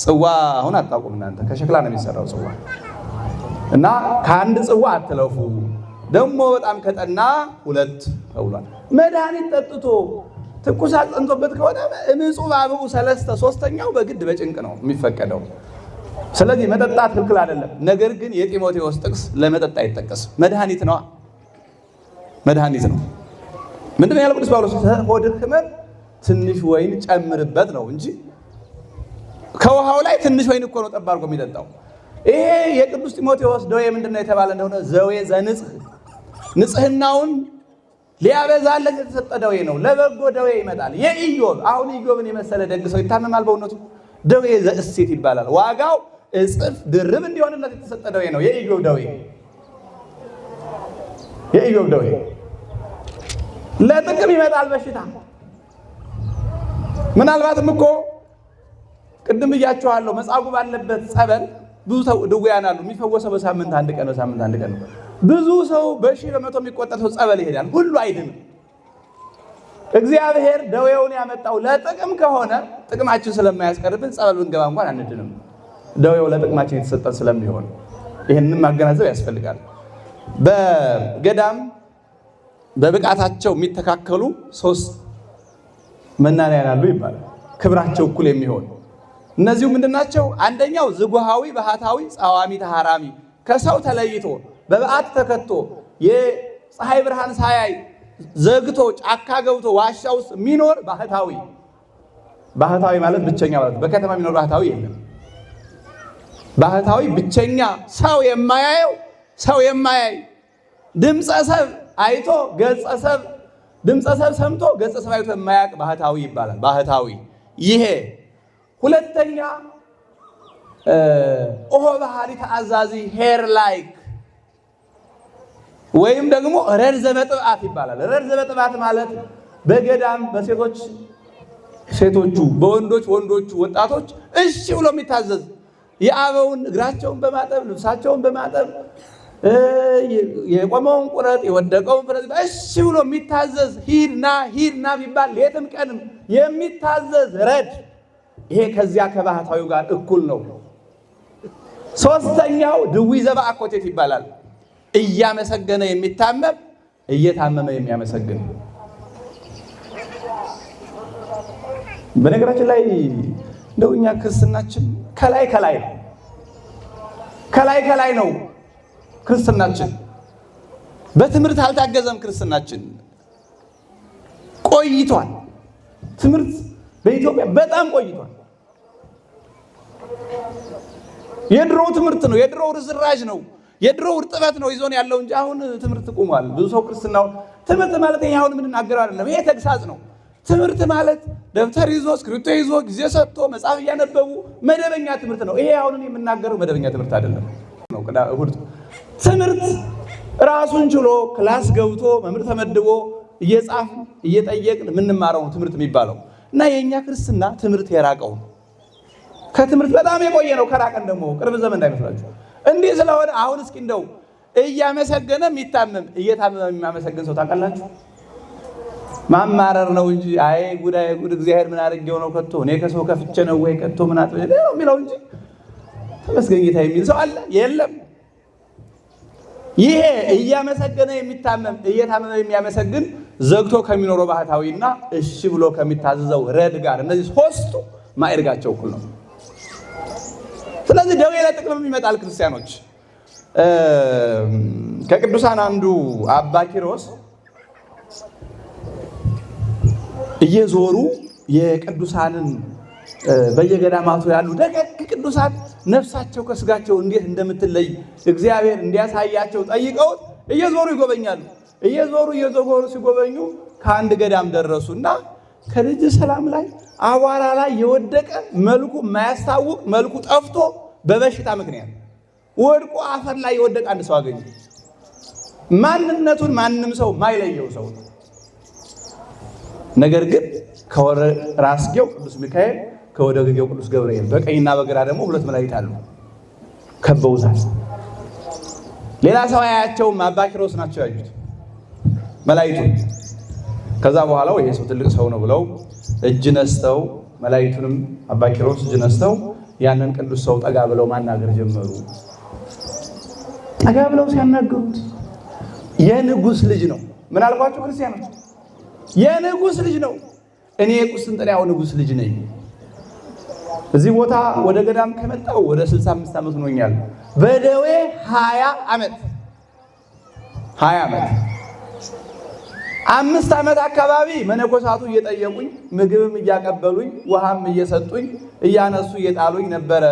ጽዋ አሁን አታውቁም እናንተ፣ ከሸክላ ነው የሚሰራው ጽዋ። እና ከአንድ ጽዋ አትለፉ። ደግሞ በጣም ከጠና ሁለት ተብሏል። መድኃኒት ጠጥቶ ትኩሳት ጸንቶበት ከሆነ እምጹብ አብኡ ሰለስተ፣ ሶስተኛው በግድ በጭንቅ ነው የሚፈቀደው። ስለዚህ መጠጣት ክልክል አይደለም። ነገር ግን የጢሞቴዎስ ጥቅስ ለመጠጥ አይጠቀስም። መድኃኒት ነው፣ መድኃኒት ነው። ምንድን ነው ያለው ቅዱስ ጳውሎስ? ሆድህ ህመም ትንሽ ወይን ጨምርበት ነው እንጂ ከውሃው ላይ ትንሽ ወይን እኮ ነው ጠብ አድርጎ የሚጠጣው። ይሄ የቅዱስ ጢሞቴዎስ ደዌ ምንድን ነው የተባለ እንደሆነ ዘዌ ዘንጽህ፣ ንጽህናውን ሊያበዛለት የተሰጠ ደዌ ነው። ለበጎ ደዌ ይመጣል። የኢዮብ አሁን ኢዮብን የመሰለ ደግ ሰው ይታመማል። በእውነቱ ደዌ ዘእሴት ይባላል። ዋጋው እጥፍ ድርብ እንዲሆንለት የተሰጠ ደዌ ነው የኢዮብ ደዌ። የኢዮብ ደዌ ለጥቅም ይመጣል በሽታ። ምናልባትም እኮ ቅድም ብያችኋለሁ፣ መጻጉዕ ባለበት ጸበል ብዙ ድውያን አሉ። የሚፈወሰው በሳምንት አንድ ቀን ነው። ብዙ ሰው በሺህ በመቶ የሚቆጠር ሰው ጸበል ይሄዳል። ሁሉ አይድንም። እግዚአብሔር ደዌውን ያመጣው ለጥቅም ከሆነ ጥቅማችን ስለማያስቀርብን ጸበል ብንገባ እንኳን አንድንም። ደዌው ለጥቅማችን የተሰጠን ስለሚሆን ይህንን ማገናዘብ ያስፈልጋል። በገዳም በብቃታቸው የሚተካከሉ 3 መናንያን አሉ ይባላል። ክብራቸው እኩል የሚሆን እነዚሁ ምንድናቸው? አንደኛው ዝጉሃዊ ባህታዊ ጻዋሚ ተሐራሚ፣ ከሰው ተለይቶ በበዓት ተከቶ የፀሐይ ብርሃን ሳያይ ዘግቶ ጫካ ገብቶ ዋሻ ውስጥ የሚኖር ባህታዊ። ባህታዊ ማለት ብቸኛ ማለት፣ በከተማ የሚኖር ባህታዊ የለም። ባህታዊ ብቸኛ፣ ሰው የማያየው፣ ሰው የማያይ ድምፀ ሰብ አይቶ ገጸ ሰብ፣ ድምፀ ሰብ ሰምቶ ገጸ ሰብ አይቶ የማያውቅ ባህታዊ ይባላል። ባህታዊ ይሄ። ሁለተኛ ኦሆ ባህሪ ተአዛዚ ሄር ላይክ ወይም ደግሞ ረድ ዘበጥብዓት ይባላል። ረድ ዘበጥብዓት ማለት በገዳም በሴቶች ሴቶቹ፣ በወንዶች ወንዶቹ፣ ወጣቶች እሺ ብሎ የሚታዘዝ የአበውን እግራቸውን በማጠብ ልብሳቸውን በማጠብ የቆመውን ቁረጥ የወደቀውን ፍረጥ እሺ ብሎ የሚታዘዝ ሂድና ቢባል ሌትም ቀንም የሚታዘዝ ረድ። ይሄ ከዚያ ከባህታዊው ጋር እኩል ነው። ሶስተኛው ድዊ ዘበአኮቴት ይባላል። እያመሰገነ የሚታመም እየታመመ የሚያመሰግን። በነገራችን ላይ እንደው እኛ ክርስትናችን ከላይ ነው ክርስትናችን። በትምህርት አልታገዘም ክርስትናችን። ቆይቷል። ትምህርት በኢትዮጵያ በጣም ቆይቷል። የድሮ ትምህርት ነው፣ የድሮ ርዝራዥ ነው፣ የድሮ እርጥበት ነው ይዞን ያለው እንጂ አሁን ትምህርት ቆሟል። ብዙ ሰው ክርስትናው ትምህርት ማለት ይሄ አሁን የምንናገረው አይደለም። ይሄ ተግሳጽ ነው። ትምህርት ማለት ደብተር ይዞ እስክሪብቶ ይዞ ጊዜ ሰጥቶ መጽሐፍ እያነበቡ መደበኛ ትምህርት ነው። ይሄ አሁን የምናገረው መደበኛ ትምህርት አይደለም ነው። እሑድ ትምህርት ራሱን ችሎ ክላስ ገብቶ መምህር ተመድቦ እየጻፍ እየጠየቅን የምንማረው ትምህርት የሚባለው እና የኛ ክርስትና ትምህርት የራቀው ከትምህርት በጣም የቆየ ነው። ከራቀን ደግሞ ቅርብ ዘመን እንዳይመስላችሁ። እንዲህ ስለሆነ አሁን እስኪ እንደው እያመሰገነ የሚታመም እየታመመ የሚያመሰግን ሰው ታውቃላችሁ? ማማረር ነው እንጂ አይ ጉድ እግዚአብሔር ምን አድርጌው ነው ከቶ እኔ ከሰው ከፍቼ ነው ወይ ከቶ ምን አጥበ ነው የሚለው እንጂ ተመስገን ጌታ የሚል ሰው አለ? የለም። ይሄ እያመሰገነ የሚታመም እየታመመ የሚያመሰግን ዘግቶ ከሚኖረው ባህታዊና እሺ ብሎ ከሚታዘዘው ረድ ጋር እነዚህ ሶስቱ ማዕርጋቸው እኩል ነው። ስለዚህ ደዌ ለጥቅም ይመጣል። ክርስቲያኖች ከቅዱሳን አንዱ አባ ኪሮስ እየዞሩ የቅዱሳንን በየገዳማቱ ያሉ ደቀቅ ቅዱሳን ነፍሳቸው ከስጋቸው እንዴት እንደምትለይ እግዚአብሔር እንዲያሳያቸው ጠይቀውት እየዞሩ ይጎበኛሉ። እየዞሩ ሲጎበኙ ከአንድ ገዳም ደረሱና ከልጅ ሰላም ላይ አቧራ ላይ የወደቀ መልኩ የማያስታውቅ መልኩ ጠፍቶ በበሽታ ምክንያት ወድቆ አፈር ላይ የወደቀ አንድ ሰው አገኙ። ማንነቱን ማንም ሰው ማይለየው ሰው፣ ነገር ግን ከራስጌው ቅዱስ ሚካኤል ከወደግጌው ቅዱስ ገብርኤል በቀኝና በግራ ደግሞ 2 መላእክት አሉ ከበውታል። ሌላ ሰው አያቸውም። አባ ኪሮስ ናቸው ያዩት መላእክቱን። ከዛ በኋላ ይሄ ሰው ትልቅ ሰው ነው ብለው እጅ ነስተው መላእክቱንም አባ ኪሮስ እጅ ነስተው ያንን ቅዱስ ሰው ጠጋ ብለው ማናገር ጀመሩ። ጠጋ ብለው ሲያናገሩት የንጉስ ልጅ ነው። ምን አልኳችሁ ክርስቲያኖች? የንጉስ ልጅ ነው። እኔ የቁስጥንጥንያው ንጉስ ልጅ ነኝ። እዚህ ቦታ ወደ ገዳም ከመጣው ወደ 65 ዓመት ሆኖኛል። በደዌ 20 ዓመት 5 ዓመት አካባቢ መነኮሳቱ እየጠየቁኝ ምግብም እያቀበሉኝ ውሃም እየሰጡኝ እያነሱ እየጣሉኝ ነበረ።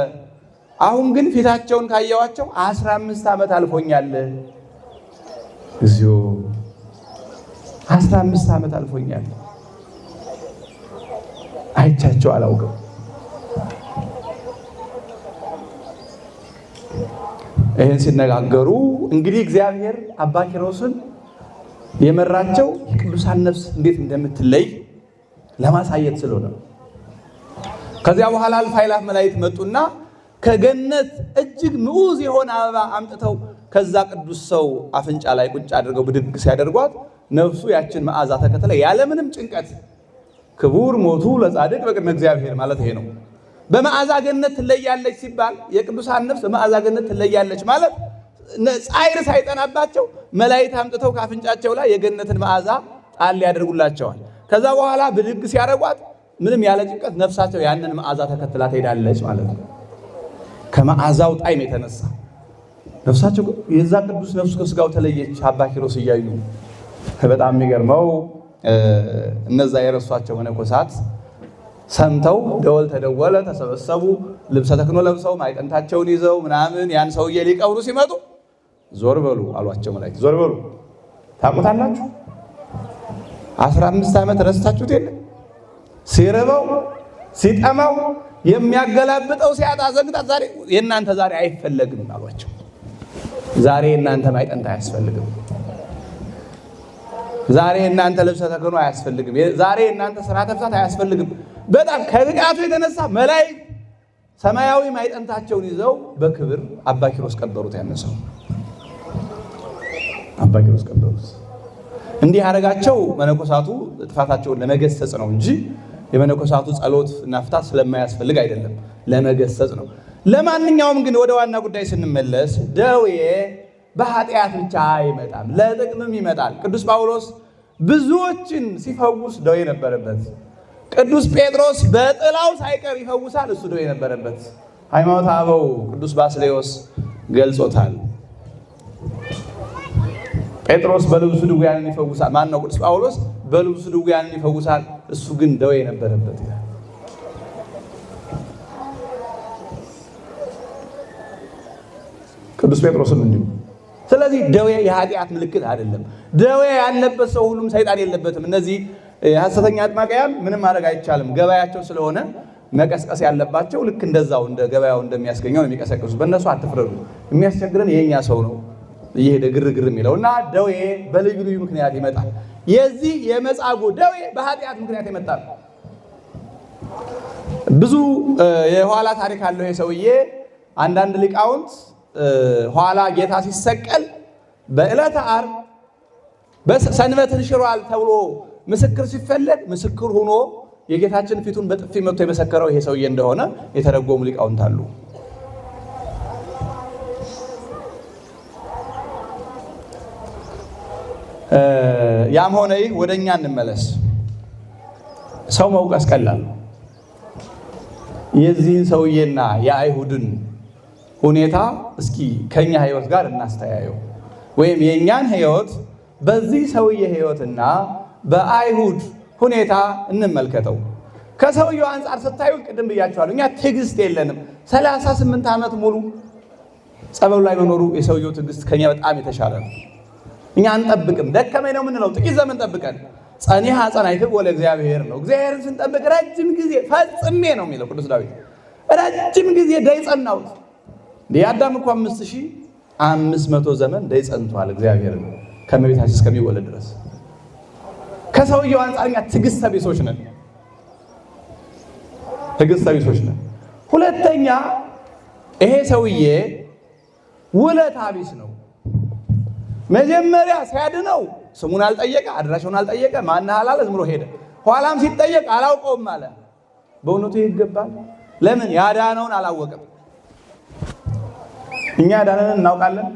አሁን ግን ፊታቸውን ካየዋቸው 15 ዓመት አልፎኛል። እግዚኦ 15 ዓመት አልፎኛል፣ አይቻቸው አላውቅም። ይህን ሲነጋገሩ እንግዲህ እግዚአብሔር አባ ኪሮስን የመራቸው የቅዱሳን ነፍስ እንዴት እንደምትለይ ለማሳየት ስለሆነ ከዚያ በኋላ አልፋ አእላፍ መላእክት መጡና ከገነት እጅግ ንዑዝ የሆነ አበባ አምጥተው ከዛ ቅዱስ ሰው አፍንጫ ላይ ቁጭ አድርገው ብድግ ሲያደርጓት ነፍሱ ያችን መዓዛ ተከተለ ያለምንም ጭንቀት። ክቡር ሞቱ ለጻድቅ በቅድመ እግዚአብሔር ማለት ይሄ ነው። በመዓዛ ገነት ትለያለች ሲባል የቅዱሳን ነፍስ በመዓዛ ገነት ትለያለች ማለት ጻይር ሳይጠናባቸው መላእክት አምጥተው ካፍንጫቸው ላይ የገነትን መዓዛ ጣል ያደርጉላቸዋል። ከዛ በኋላ ብድግ ሲያደርጓት ምንም ያለ ጭንቀት ነፍሳቸው ያንን መዓዛ ተከትላ ትሄዳለች ማለት ነው። ከመዓዛው ጣዕም የተነሳ ነፍሳቸው የዛ ቅዱስ ነፍሱ ከስጋው ተለየች። አባ ኪሮስ እያዩ በጣም የሚገርመው እነዛ የረሷቸው መነኮሳት ሰምተው ደወል ተደወለ፣ ተሰበሰቡ። ልብሰ ተክህኖ ለብሰው ማዕጠንታቸውን ይዘው ምናምን ያን ሰውዬ ሊቀብሩ ሲመጡ ዞር በሉ አሏቸው መላእክት። ዞር በሉ ታውቁታላችሁ፣ 15 ዓመት ረስታችሁት የለ ሲርበው ሲጠማው የሚያገላብጠው ሲያጣ ዘግታት ዛሬ የእናንተ ዛሬ አይፈለግም አሏቸው። ዛሬ የእናንተ ማዕጠንት አያስፈልግም። ዛሬ የእናንተ ልብሰ ተክህኖ አያስፈልግም። ዛሬ የእናንተ ሥርዓተ ፍታት አያስፈልግም። በጣም ከብቃቱ የተነሳ መላእክት ሰማያዊ ማዕጠንታቸውን ይዘው በክብር አባ ኪሮስ ቀበሩት። ያነሰው አባ ኪሮስ ቀበሩት። እንዲህ ያደረጋቸው መነኮሳቱ ጥፋታቸውን ለመገሰጽ ነው እንጂ የመነኮሳቱ ጸሎት እና ፍታት ስለማያስፈልግ አይደለም፣ ለመገሰጽ ነው። ለማንኛውም ግን ወደ ዋና ጉዳይ ስንመለስ ደዌ በኃጢአት ብቻ አይመጣም፣ ለጥቅምም ይመጣል። ቅዱስ ጳውሎስ ብዙዎችን ሲፈውስ ደዌ ነበረበት። ቅዱስ ጴጥሮስ በጥላው ሳይቀር ይፈውሳል፣ እሱ ደዌ ነበረበት። ሃይማኖተ አበው ቅዱስ ባስልዮስ ገልጾታል። ጴጥሮስ በልብሱ ድውያንን ይፈውሳል። ማን ነው? ቅዱስ ጳውሎስ በልብሱ ድውያንን ይፈውሳል፣ እሱ ግን ደዌ ነበረበት ይላል። ቅዱስ ጴጥሮስም እንዲሁ። ስለዚህ ደዌ የኃጢአት ምልክት አይደለም። ደዌ ያለበት ሰው ሁሉም ሰይጣን የለበትም። እነዚህ ሐሰተኛ አጥማቂያን ምንም ማድረግ አይቻልም። ገበያቸው ስለሆነ መቀስቀስ ያለባቸው ልክ እንደዛው እንደ ገበያው እንደሚያስገኘው ነው የሚቀሰቅሱ። በእነሱ አትፍረዱ። የሚያስቸግረን የኛ ሰው ነው እየሄደ ግርግር የሚለው እና ደዌ በልዩ ልዩ ምክንያት ይመጣል። የዚህ የመጻጉዕ ደዌ በኃጢአት ምክንያት ይመጣል። ብዙ የኋላ ታሪክ አለው ይሄ ሰውዬ። አንዳንድ ሊቃውንት ኋላ ጌታ ሲሰቀል በዕለተ ዓርብ ሰንበትን ሽሯል ተብሎ ምስክር ሲፈለግ ምስክር ሆኖ የጌታችን ፊቱን በጥፊ መጥቶ የመሰከረው ይሄ ሰውዬ እንደሆነ የተረጎሙ ሊቃውንት አሉ። ያም ሆነ ይህ ወደኛ እንመለስ። ሰው መውቀስ ቀላል ነው። የዚህን ሰውዬና የአይሁድን ሁኔታ እስኪ ከኛ ህይወት ጋር እናስተያየው፣ ወይም የኛን ህይወት በዚህ ሰውዬ ህይወትና በአይሁድ ሁኔታ እንመልከተው። ከሰውየው አንጻር ስታዩ ቅድም ብያችኋለሁ፣ እኛ ትዕግስት የለንም። 38 ዓመት ሙሉ ጸበሉ ላይ መኖሩ የሰውየው ትዕግስት ከኛ በጣም የተሻለ ነው። እኛ አንጠብቅም፣ ደከመኝ ነው የምንለው። ጥቂት ዘመን ጠብቀን ጸኒሐ ጸናዕትከ ለእግዚአብሔር ነው። እግዚአብሔርን ስንጠብቅ ረጅም ጊዜ ፈጽሜ ነው የሚለው ቅዱስ ዳዊት። ረጅም ጊዜ ደይ ጸናሁት። የአዳም እኮ 5500 ዘመን ደይ ጸንቷል እግዚአብሔርን ከእመቤታችን እስከሚወለድ ድረስ። ከሰውየው አንጻር እኛ ትዕግስተ ቢሶች ነን፣ ትዕግስተ ቢሶች ነን። ሁለተኛ ይሄ ሰውዬ ውለታ ቢስ ነው። መጀመሪያ ሲያድነው ስሙን አልጠየቀ፣ አድራሻውን አልጠየቀ፣ ማን አላለ፣ ዝም ብሎ ሄደ። ኋላም ሲጠየቅ አላውቀውም አለ። በእውነቱ ይገባል። ለምን? ያዳነውን አላወቀም። እኛ ያዳነንን እናውቃለን።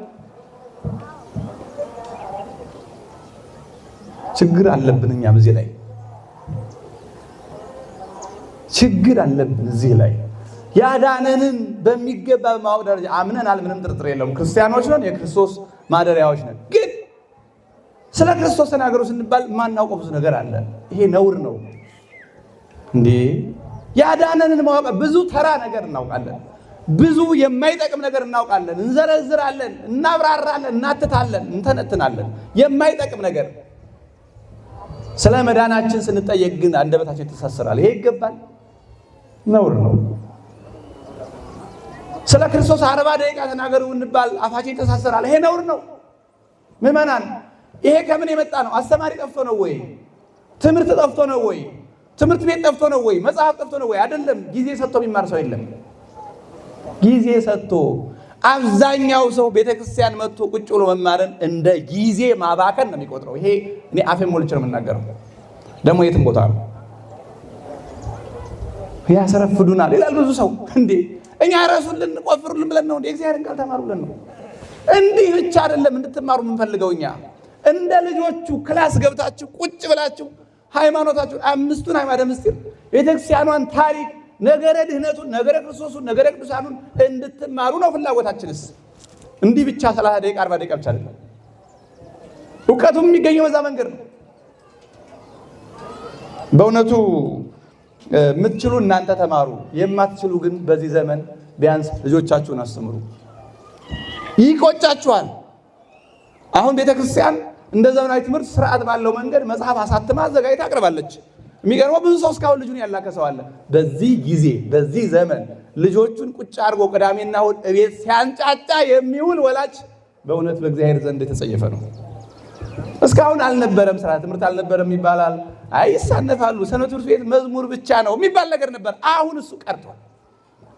ችግር አለብን። እኛም እዚህ ላይ ችግር አለብን። እዚህ ላይ ያዳነንን በሚገባ በማወቅ ደረጃ አምነናል፣ ምንም ጥርጥር የለውም። ክርስቲያኖች ነን፣ የክርስቶስ ማደሪያዎች ነን። ግን ስለ ክርስቶስ ተናገሩ ስንባል ማናውቀው ብዙ ነገር አለ። ይሄ ነውር ነው እንዴ? ያዳነንን ማወቅ ብዙ ተራ ነገር እናውቃለን፣ ብዙ የማይጠቅም ነገር እናውቃለን፣ እንዘረዝራለን፣ እናብራራለን፣ እናትታለን፣ እንተነትናለን። የማይጠቅም ነገር ስለ መዳናችን ስንጠየቅ ግን አንደበታችን ተሳሰራል። ይሄ ይገባል? ነውር ነው። ስለ ክርስቶስ 40 ደቂቃ ተናገሩ እንባል አፋችን ተሳሰራል። ይሄ ነውር ነው። ምዕመናን ይሄ ከምን የመጣ ነው? አስተማሪ ጠፍቶ ነው ወይ? ትምህርት ጠፍቶ ነው ወይ? ትምህርት ቤት ጠፍቶ ነው ወይ? መጽሐፍ ጠፍቶ ነው ወይ? አይደለም። ጊዜ ሰጥቶ የሚማር ሰው የለም። ጊዜ ሰጥቶ አብዛኛው ሰው ቤተክርስቲያን መጥቶ ቁጭ ብሎ መማርን እንደ ጊዜ ማባከን ነው የሚቆጥረው። ይሄ እኔ አፌን ሞልቼ ነው የምናገረው። ደግሞ የትም ቦታ ነው ያሰረፍዱናል ይላል ብዙ ሰው። እንዴ እኛ ረሱልን ቆፍሩልን ብለን ነው እንዴ? እግዚአብሔርን ቃል ተማሩ ብለን ነው። እንዲህ ብቻ አይደለም እንድትማሩ የምንፈልገው እኛ እንደ ልጆቹ ክላስ ገብታችሁ ቁጭ ብላችሁ ሃይማኖታችሁን 5ቱን አዕማደ ምስጢር ቤተክርስቲያኗን ታሪክ ነገረ ድህነቱን ነገረ ክርስቶስን ነገረ ቅዱሳኑን እንድትማሩ ነው ፍላጎታችንስ። እንዲህ ብቻ 30 ደቂቃ 40 ደቂቃ ብቻ አይደለም። ዕውቀቱም የሚገኘው በዛ መንገድ ነው። በእውነቱ የምትችሉ እናንተ ተማሩ፣ የማትችሉ ግን በዚህ ዘመን ቢያንስ ልጆቻችሁን አስተምሩ። ይቆጫችኋል። አሁን ቤተክርስቲያን እንደ ዘመናዊ ትምህርት ስርዓት ባለው መንገድ መጽሐፍ አሳትማ አዘጋጅታ አቅርባለች። የሚገርመው ብዙ ሰው እስካሁን ልጁን ያላከሰው አለ። በዚህ ጊዜ በዚህ ዘመን ልጆቹን ቁጭ አድርጎ ቅዳሜና እሑድ እቤት ሲያንጫጫ የሚውል ወላጅ በእውነት በእግዚአብሔር ዘንድ የተጸየፈ ነው። እስካሁን አልነበረም፣ ስርዓት ትምህርት አልነበረም ይባላል። አይ ይሳነፋሉ፣ ሰንበት ትምህርት ቤት መዝሙር ብቻ ነው የሚባል ነገር ነበር። አሁን እሱ ቀርቷል።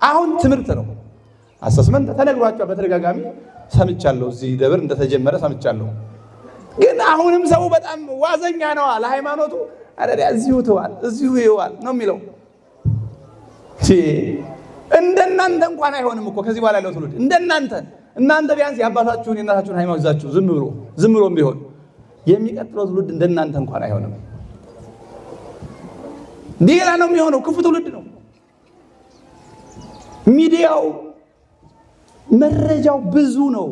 አሁን ትምህርት ነው። አሰስመንት ተነግሯቸዋል። በተደጋጋሚ ሰምቻለሁ። እዚህ ደብር እንደተጀመረ ሰምቻለሁ። ግን አሁንም ሰው በጣም ዋዘኛ ነው ለሃይማኖቱ። አረዳ እዚሁ ተዋል እዚሁ ይዋል ነው የሚለው። እንደናንተ እንኳን አይሆንም እኮ ከዚህ በኋላ ያለው ትውልድ እናንተ ቢያንስ የአባታችሁን የእናታችሁን ሃይማኖት ይዛችሁ ዝም ብሎም ቢሆን የሚቀጥለው ትውልድ እንደናንተ እንኳን አይሆንም። ሌላ ነው የሚሆነው። ክፉ ትውልድ ነው። ሚዲያው መረጃው ብዙ ነው።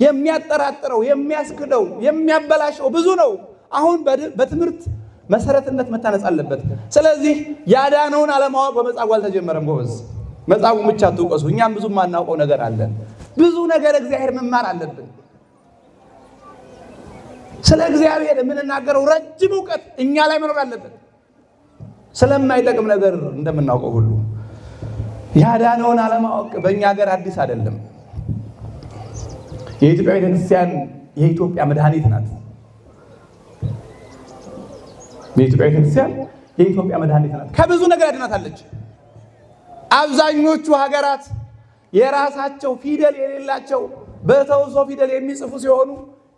የሚያጠራጥረው የሚያስክደው የሚያበላሸው ብዙ ነው። አሁን በትምህርት መሰረትነት መታነጽ አለበት። ስለዚህ ያዳነውን አለማወቅ በመጻጉዕ አልተጀመረም። ጎበዝ መጻጉዕን ብቻ አትውቀሱ። እኛም ብዙ የማናውቀው ነገር አለን። ብዙ ነገር እግዚአብሔር መማር አለብን። ስለ እግዚአብሔር የምንናገረው ረጅም እውቀት እኛ ላይ መኖር አለበት። ስለማይጠቅም ነገር እንደምናውቀው ሁሉ ያዳነውን አለማወቅ በእኛ ሀገር አዲስ አይደለም። የኢትዮጵያ ቤተክርስቲያን የኢትዮጵያ መድኃኒት ናት። የኢትዮጵያ ቤተክርስቲያን የኢትዮጵያ መድኃኒት ናት። ከብዙ ነገር አድናታለች። አብዛኞቹ ሀገራት የራሳቸው ፊደል የሌላቸው በተውሶ ፊደል የሚጽፉ ሲሆኑ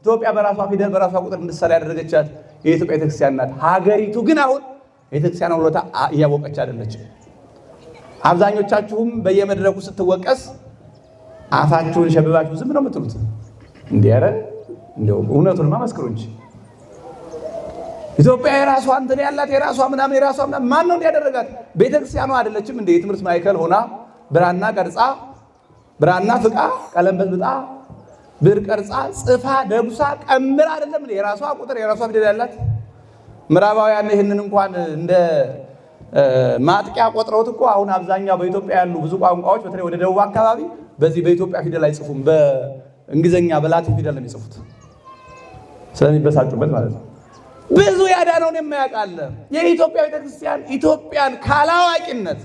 ኢትዮጵያ በራሷ ፊደል በራሷ ቁጥር እንድትሰራ ያደረገቻት የኢትዮጵያ ቤተክርስቲያን ናት። ሀገሪቱ ግን አሁን ቤተክርስቲያን ውለታ እያወቀች አይደለች። አብዛኞቻችሁም በየመድረኩ ስትወቀስ አፋችሁን ሸብባችሁ ዝም ነው የምትሉት። እንዲያረ እንደው እውነቱን መስክሩ እንጂ ኢትዮጵያ የራሷ እንትን ያላት የራሷ ምናምን ማን ነው እንዲያደረጋት? ቤተክርስቲያኗ አይደለችም እንደ የትምህርት ማዕከል ሆና ብራና ቀርጻ ብራና ፍቃ ቀለም በጥብጣ ብር ቀርጻ ጽፋ ደጉሳ ቀምር አይደለም እንዴ? የራሷ ቁጥር የራሷ ፊደል ያላት። ምዕራባውያን ይህንን እንኳን እንደ ማጥቂያ ቆጥረውት እኮ አሁን አብዛኛው በኢትዮጵያ ያሉ ብዙ ቋንቋዎች በተለይ ወደ ደቡብ አካባቢ በዚህ በኢትዮጵያ ፊደል አይጽፉም። በእንግሊዘኛ በላቲን ፊደል ነው የሚጽፉት፣ ስለሚበሳጩበት ማለት ነው። ብዙ ያዳነውን የማያውቃለ። የኢትዮጵያ ቤተክርስቲያን ኢትዮጵያን ካላዋቂነት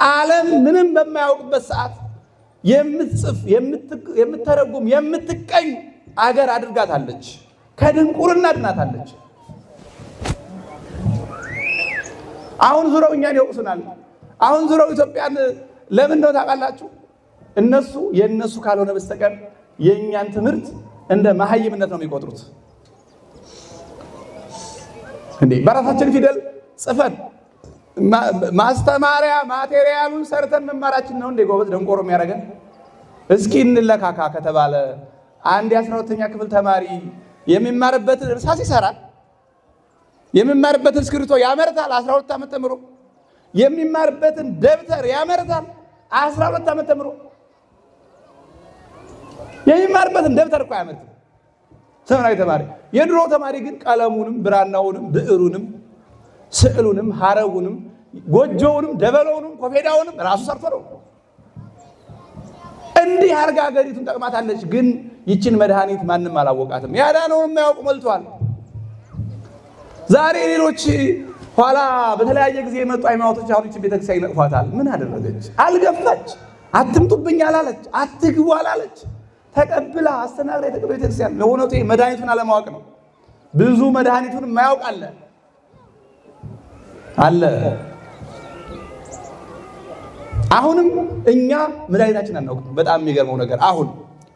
ዓለም ምንም በማያውቅበት ሰዓት የምትጽፍ የምትተረጉም የምትቀኝ አገር አድርጋታለች። ከድንቁርና አድናታለች። አሁን ዙረው እኛን ይወቅሱናል። አሁን ዙረው ኢትዮጵያን ለምን ነው ታውቃላችሁ? እነሱ የነሱ ካልሆነ በስተቀር የእኛን ትምህርት እንደ መሀይምነት ነው የሚቆጥሩት። እንዴ በራሳችን ፊደል ጽፈን ማስተማሪያ ማቴሪያሉን ሰርተን መማራችን ነው እንዴ ጎበዝ ደንቆሮ የሚያደርገን? እስኪ እንለካካ ከተባለ አንድ የ12ኛ ክፍል ተማሪ የሚማርበትን እርሳስ ይሰራል፣ የሚማርበትን እስክሪብቶ ያመርታል። 12 ዓመት ተምሮ የሚማርበትን ደብተር ያመርታል። 12 ዓመት ተምሮ የሚማርበትን ደብተር እኮ ያመርታል ዘመናዊ ተማሪ። የድሮ ተማሪ ግን ቀለሙንም ብራናውንም ብዕሩንም ስዕሉንም ሐረጉንም ጎጆውንም ደበሎውንም ኮፌዳውንም ራሱ ሰርቶ ነው። እንዲህ አርጋ ሀገሪቱን ጠቅማታለች። ግን ይችን መድኃኒት ማንም አላወቃትም። ያዳነውን የማያውቁ ሞልቷል። ዛሬ ሌሎች ኋላ በተለያየ ጊዜ የመጡ ሃይማኖቶች አሁን እቺ ቤተክርስቲያን ይነቅፏታል። ምን አደረገች? አልገፋች፣ አትምጡብኝ አላለች፣ አትግቡ አላለች። ተቀብላ አስተናግራ የተቀበለ ቤተክርስቲያን ለሆነው መድኃኒቱን አለማወቅ ነው። ብዙ መድኃኒቱን የማያውቅ አለ። አሁንም እኛ መድኃኒታችን አናውቅም። በጣም የሚገርመው ነገር አሁን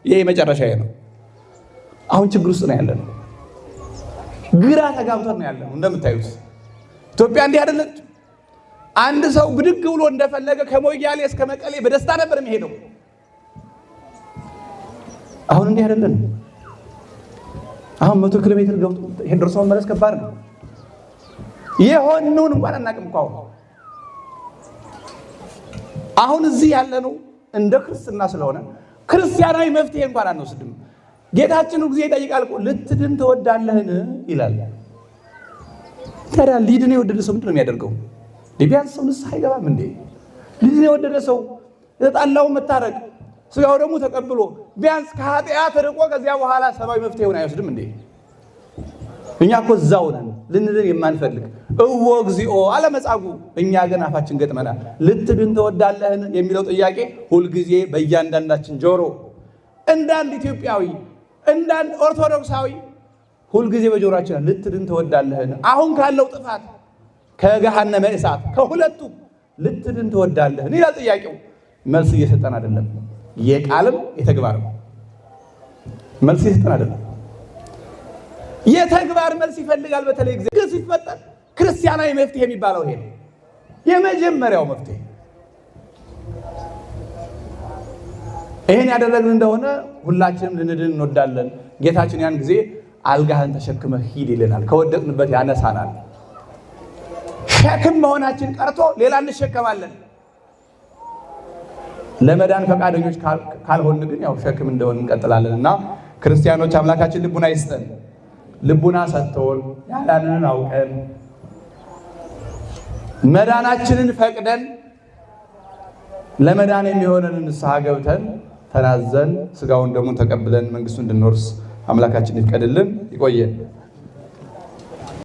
ይሄ መጨረሻ ነው። አሁን ችግር ውስጥ ነው ያለነው። ግራ ተጋብተን ነው ያለነው። እንደምታዩት ኢትዮጵያ እንዲህ አይደለች። አንድ ሰው ብድግ ብሎ እንደፈለገ ከሞያሌ እስከ መቀሌ በደስታ ነበር የሚሄደው። አሁን እንዲህ አይደለም። አሁን 100 ኪሎ ሜትር ገብቶ ደርሶ መመለስ ከባድ ነው። የሆነውን እንኳን አናውቅም እኮ አሁን እዚህ ያለነው እንደ ክርስትና ስለሆነ ክርስቲያናዊ መፍትሄ እንኳን አንወስድም። ጌታችን ጊዜ ይጠይቃል እኮ ልትድን ትወዳለህን ይላል። ታዲያ ሊድን የወደደ ሰው ምንድን ነው የሚያደርገው? ቢያንስ ሰው ንስሐ አይገባም እንዴ? ሊድን የወደደ ሰው የተጣላው መታረቅ ስጋው ደግሞ ተቀብሎ ቢያንስ ከኃጢአት ርቆ ከዚያ በኋላ ሰማያዊ መፍትሄውን አይወስድም እንዴ? እኛ እኮ እዛው ነን ልንድን የማንፈልግ እወ እግዚኦ አለ መጻጉዕ። እኛ ግን አፋችን ገጥመናል። ልትድን ትወዳለህን የሚለው ጥያቄ ሁልጊዜ በእያንዳንዳችን ጆሮ እንዳንድ ኢትዮጵያዊ እንዳንድ ኦርቶዶክሳዊ ሁልጊዜ በጆሮአችን ልትድን ትወዳለህን? አሁን ካለው ጥፋት ከገሃነመ እሳት ከሁለቱ ልትድን ትወዳለህን ይላል ጥያቄው። መልስ እየሰጠን አይደለም። የቃልም የተግባርም መልስ እየሰጠን አይደለም። የተግባር መልስ ይፈልጋል። በተለይ ጊዜ ሲፈጠር ክርስቲያናዊ መፍትሄ የሚባለው ይሄ ነው። የመጀመሪያው መፍትሄ ይሄን ያደረግን እንደሆነ ሁላችንም ልንድን እንወዳለን። ጌታችን ያን ጊዜ አልጋህን ተሸክመህ ሂድ ይለናል። ከወደቅንበት ያነሳናል። ሸክም መሆናችን ቀርቶ ሌላ እንሸከማለን። ለመዳን ፈቃደኞች ካልሆን ግን ያው ሸክም እንደሆን እንቀጥላለን። እና ክርስቲያኖች አምላካችን ልቡና ይስጠን። ልቡና ሰጥቶን ያዳነንን አውቀን መዳናችንን ፈቅደን ለመዳን የሚሆነንን ንስሐ ገብተን ተናዘን ስጋውን ደሙን ተቀብለን መንግስቱን እንድንወርስ አምላካችን ይፍቀድልን። ይቆየን።